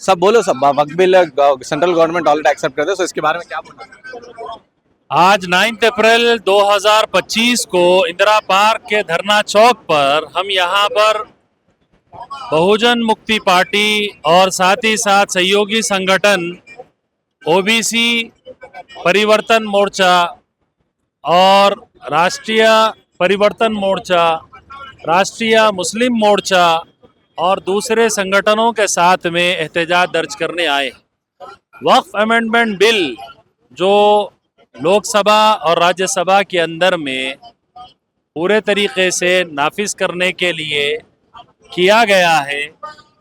सब बोलो सब वक्त bill central government already accept कर दे, तो इसके बारे में क्या बोलना? आज 9 अप्रैल 2025 को इंदिरा पार्क के धरना चौक पर हम यहाँ पर बहुजन मुक्ति पार्टी और साथ ही साथ सहयोगी संगठन ओबीसी परिवर्तन मोर्चा और राष्ट्रीय परिवर्तन मोर्चा, राष्ट्रीय मुस्लिम मोर्चा और दूसरे संगठनों के साथ में एहतजाज दर्ज करने आए। वक्फ अमेंडमेंट बिल जो लोकसभा और राज्यसभा के अंदर में पूरे तरीके से नाफिज करने के लिए किया गया है,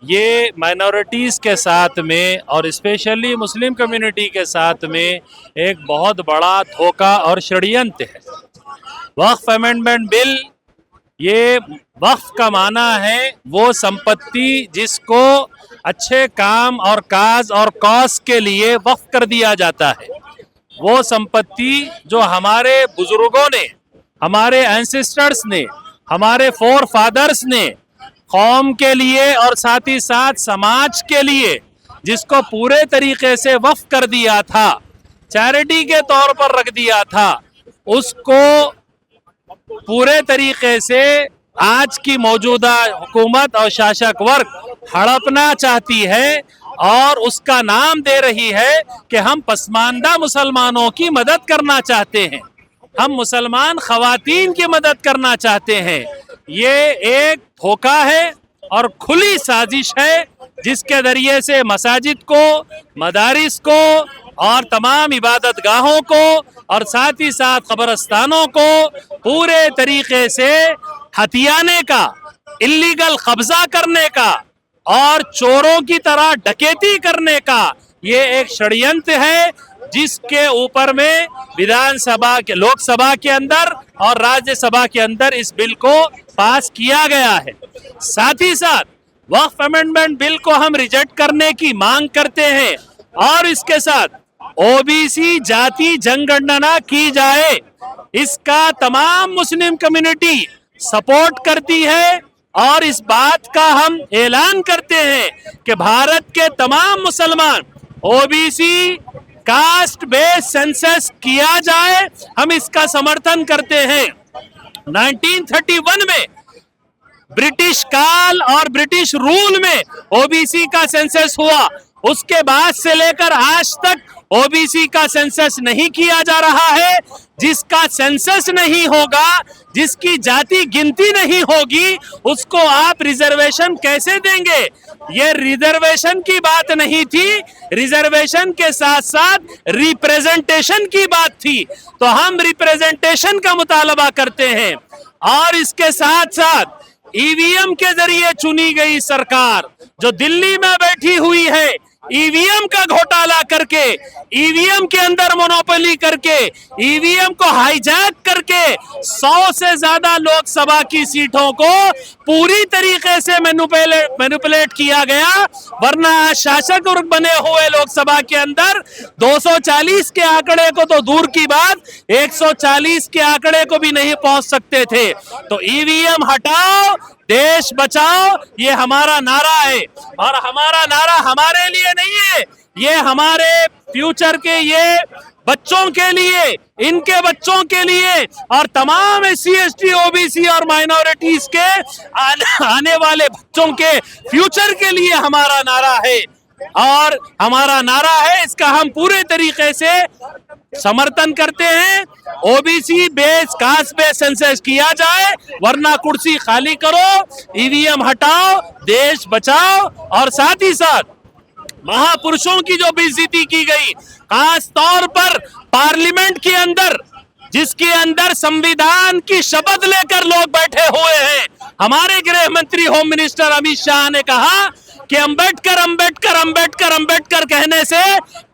ये माइनॉरिटीज़ के साथ में और स्पेशली मुस्लिम कम्युनिटी के साथ में एक बहुत बड़ा धोखा और षड्यंत्र है। वक्फ अमेंडमेंट बिल, ये वक्फ का माना है वो संपत्ति जिसको अच्छे काम और काज और कॉज के लिए वक्फ कर दिया जाता है। वो संपत्ति जो हमारे बुजुर्गों ने, हमारे एंसेस्टर्स ने, हमारे फोर फादर्स ने कौम के लिए और साथ ही साथ समाज के लिए जिसको पूरे तरीके से वक्फ कर दिया था, चैरिटी के तौर पर रख दिया था, उसको पूरे तरीके से आज की मौजूदा हुकूमत और शासक वर्ग हड़पना चाहती है और उसका नाम दे रही है कि हम पसमानदा मुसलमानों की मदद करना चाहते हैं, हम मुसलमान खवातीन की मदद करना चाहते हैं। ये एक धोखा है और खुली साजिश है जिसके जरिए से मसाजिद को, मदारिस को और तमाम इबादत गाहों को और साथ ही साथ कब्रस्तानों को पूरे तरीके से हथियाने का, इल्लीगल कब्जा करने का और चोरों की तरह डकैती करने का ये एक षड्यंत्र है जिसके ऊपर में विधानसभा के, लोकसभा के अंदर और राज्यसभा के अंदर इस बिल को पास किया गया है। साथ ही साथ वक्फ अमेंडमेंट बिल को हम रिजेक्ट करने की मांग करते हैं और इसके साथ ओबीसी जाति जनगणना की जाए, इसका तमाम मुस्लिम कम्युनिटी सपोर्ट करती है और इस बात का हम ऐलान करते हैं कि भारत के तमाम मुसलमान ओबीसी कास्ट बेस्ड सेंसस किया जाए, हम इसका समर्थन करते हैं। 1931 में ब्रिटिश काल और ब्रिटिश रूल में ओबीसी का सेंसस हुआ, उसके बाद से लेकर आज तक ओबीसी का सेंसस नहीं किया जा रहा है। जिसका सेंसस नहीं होगा, जिसकी जाति गिनती नहीं होगी, उसको आप रिजर्वेशन कैसे देंगे? ये रिजर्वेशन की बात नहीं थी, रिजर्वेशन के साथ साथ रिप्रेजेंटेशन की बात थी। तो हम रिप्रेजेंटेशन का मुतालबा करते हैं और इसके साथ साथ ईवीएम के जरिए चुनी गई सरकार जो दिल्ली में बैठी हुई है, ईवीएम का घोटाला करके, ईवीएम के अंदर मोनोपोली करके, ईवीएम को हाईजैक करके 100 से ज्यादा लोकसभा की सीटों को पूरी तरीके से मैनिपुलेट किया गया। वरना शासक वर्ग बने हुए लोकसभा के अंदर 240 के आंकड़े को तो दूर की बात, 140 के आंकड़े को भी नहीं पहुंच सकते थे। तो ईवीएम हटाओ, देश बचाओ, ये हमारा नारा है और हमारा नारा हमारे लिए नहीं है, ये हमारे फ्यूचर के, ये बच्चों के लिए, इनके बच्चों के लिए और तमाम एससी एसटी ओबीसी और माइनॉरिटीज के आने वाले बच्चों के फ्यूचर के लिए हमारा नारा है और हमारा नारा है, इसका हम पूरे तरीके से समर्थन करते हैं। OBC base, caste base census किया जाए, वरना कुर्सी खाली करो, ईवीएम हटाओ, देश बचाओ और साथ ही साथ महापुरुषों की जो बेइज्जती की गई, खास तौर पर पार्लियामेंट के अंदर, जिसके अंदर संविधान की शपथ लेकर लोग बैठे हुए हैं। हमारे गृह मंत्री होम मिनिस्टर अमित शाह ने कहा कि अंबेडकर अंबेडकर अंबेडकर अंबेडकर कहने से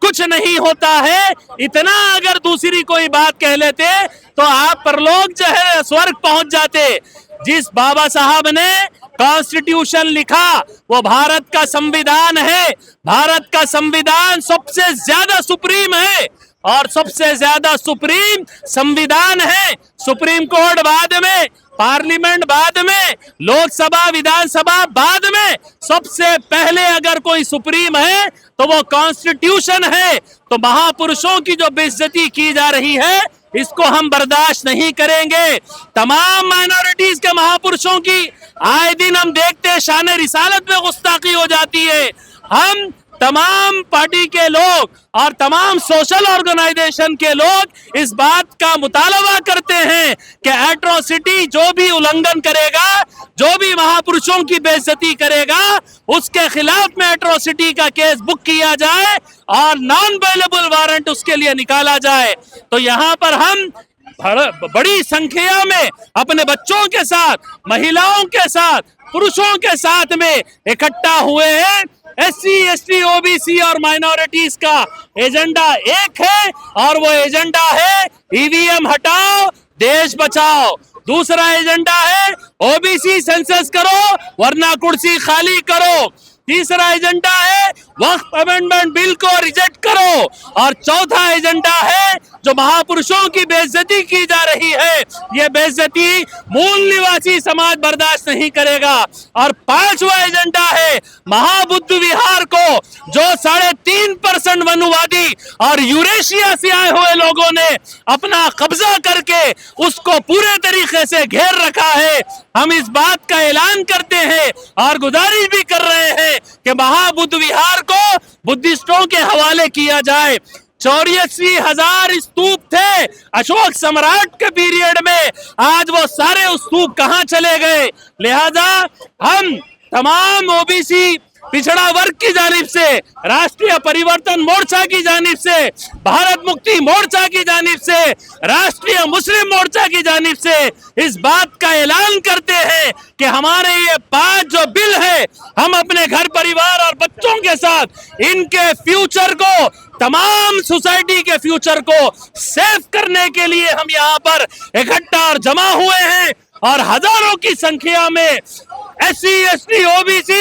कुछ नहीं होता है। इतना अगर दूसरी कोई बात कह लेते तो आप परलोक जो है स्वर्ग पहुंच जाते। जिस बाबा साहब ने कॉन्स्टिट्यूशन लिखा वो भारत का संविधान है। भारत का संविधान सबसे ज्यादा सुप्रीम है और सबसे ज्यादा सुप्रीम संविधान है। सुप्रीम कोर्ट बाद में पार्लियामेंट बाद में, लोकसभा विधानसभा बाद में, सबसे पहले अगर कोई सुप्रीम है तो वो कॉन्स्टिट्यूशन है। तो महापुरुषों की जो बेइज्जती की जा रही है इसको हम बर्दाश्त नहीं करेंगे। तमाम माइनॉरिटीज के महापुरुषों की आए दिन हम देखते हैं शान रिसालत में गुस्ताखी हो जाती है। हम तमाम पार्टी के लोग और तमाम सोशल ऑर्गेनाइजेशन के लोग इस बात का मुतालबा करते हैं कि एट्रोसिटी जो भी उल्लंघन करेगा, जो भी महापुरुषों की बेइज्जती करेगा, उसके खिलाफ में एट्रोसिटी का केस बुक किया जाए और नॉन बेलेबल वारंट उसके लिए निकाला जाए। तो यहाँ पर हम बड़ी संख्या में अपने बच्चों के साथ, महिलाओं के साथ, पुरुषों के साथ में इकट्ठा हुए हैं। SC, ST, OBC और माइनॉरिटीज का एजेंडा एक है और वो एजेंडा है EVM हटाओ, देश बचाओ। दूसरा एजेंडा है OBC सेंसस करो वरना कुर्सी खाली करो। तीसरा एजेंडा है वक्फ अमेंडमेंट बिल को रिजेक्ट करो। और चौथा एजेंडा है जो महापुरुषों की बेइज्जती की जा रही है, ये बेइज्जती मूल निवासी समाज बर्दाश्त नहीं करेगा। और पांचवा एजेंडा है महाबुद्ध विहार को जो 3.5% वनुवादी और यूरेशिया से आए हुए लोगों ने अपना कब्जा करके उसको पूरे तरीके से घेर रखा है। हम इस बात का ऐलान करते हैं और गुजारिश भी कर रहे हैं कि महाबुद्ध विहार को बुद्धिस्टों के हवाले किया जाए। 84,000 स्तूप थे अशोक सम्राट के पीरियड में, आज वो सारे स्तूप कहां चले गए। लिहाजा हम तमाम OBC पिछड़ा वर्ग की जानिब से, राष्ट्रीय परिवर्तन मोर्चा की जानिब से, भारत मुक्ति मोर्चा की जानिब से, राष्ट्रीय मुस्लिम मोर्चा की जानिब से इस बात का ऐलान करते हैं कि हमारे ये 5 जो बिल है, हम अपने घर परिवार और बच्चों के साथ इनके फ्यूचर को, तमाम सोसाइटी के फ्यूचर को सेव करने के लिए हम यहाँ पर इकट्ठा और जमा हुए हैं। और हजारों की संख्या में SC, ST, OBC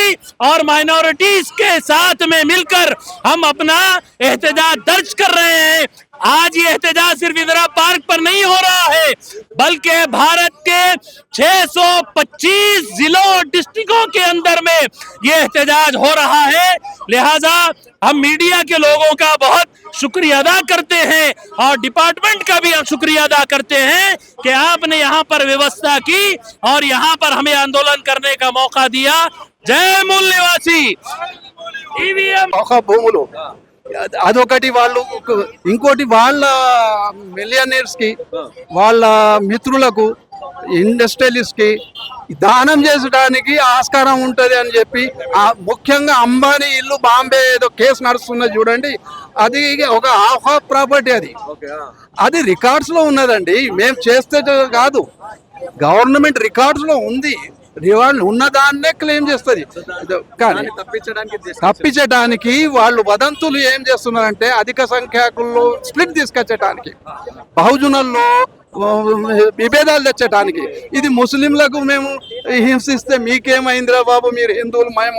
और माइनॉरिटीज के साथ में मिलकर हम अपना एहतजाज दर्ज कर रहे हैं। आज ये एहतजाज सिर्फ इंदिरा पार्क पर नहीं हो रहा है, बल्कि भारत के 625 जिलों और डिस्ट्रिक्टों के अंदर में ये एहतजाज हो रहा है। लिहाजा हम मीडिया के लोगों का बहुत शुक्रिया अदा करते हैं और डिपार्टमेंट का भी हम शुक्रिया अदा करते हैं कि आपने यहाँ पर व्यवस्था की और यहाँ पर हमें आंदोलन करने का मौका दिया। जय मूल निवासी। EVM ఒక భూములు అదొకటి, వాళ్ళు ఇంకోటి వాళ్ళ మిలియనీర్స్ కి, వాళ్ళ మిత్రులకు, ఇండస్ట్రియలిస్ట్ కి దానం చేసడానికి ఆస్కారం ఉంటది అని చెప్పి, ముఖ్యంగా అంబానీ ఇల్లు బాంబే ఏదో కేసు నడుస్తున్నది చూడండి, అది ఒక హాఫ్ ప్రాపర్టీ, అది రికార్డ్స్ లో ఉన్నదండి. మేము చేస్తే కాదు, గవర్నమెంట్ రికార్డ్స్ లో ఉంది. వాళ్ళు ఉన్నదాన్నే క్లెయిమ్ చేస్తుంది. కానీ తప్పించడానికి వాళ్ళు వదంతులు ఏం చేస్తున్నారంటే అధిక సంఖ్యాకుల్లో స్ప్లిట్ తీసుకొచ్చటానికి, బహుజనుల్లో విభేదాలు తెచ్చటానికి. ఇది ముస్లింలకు మేము హింసిస్తే మీకేమైందిరా బాబు, మీరు హిందువులు మేము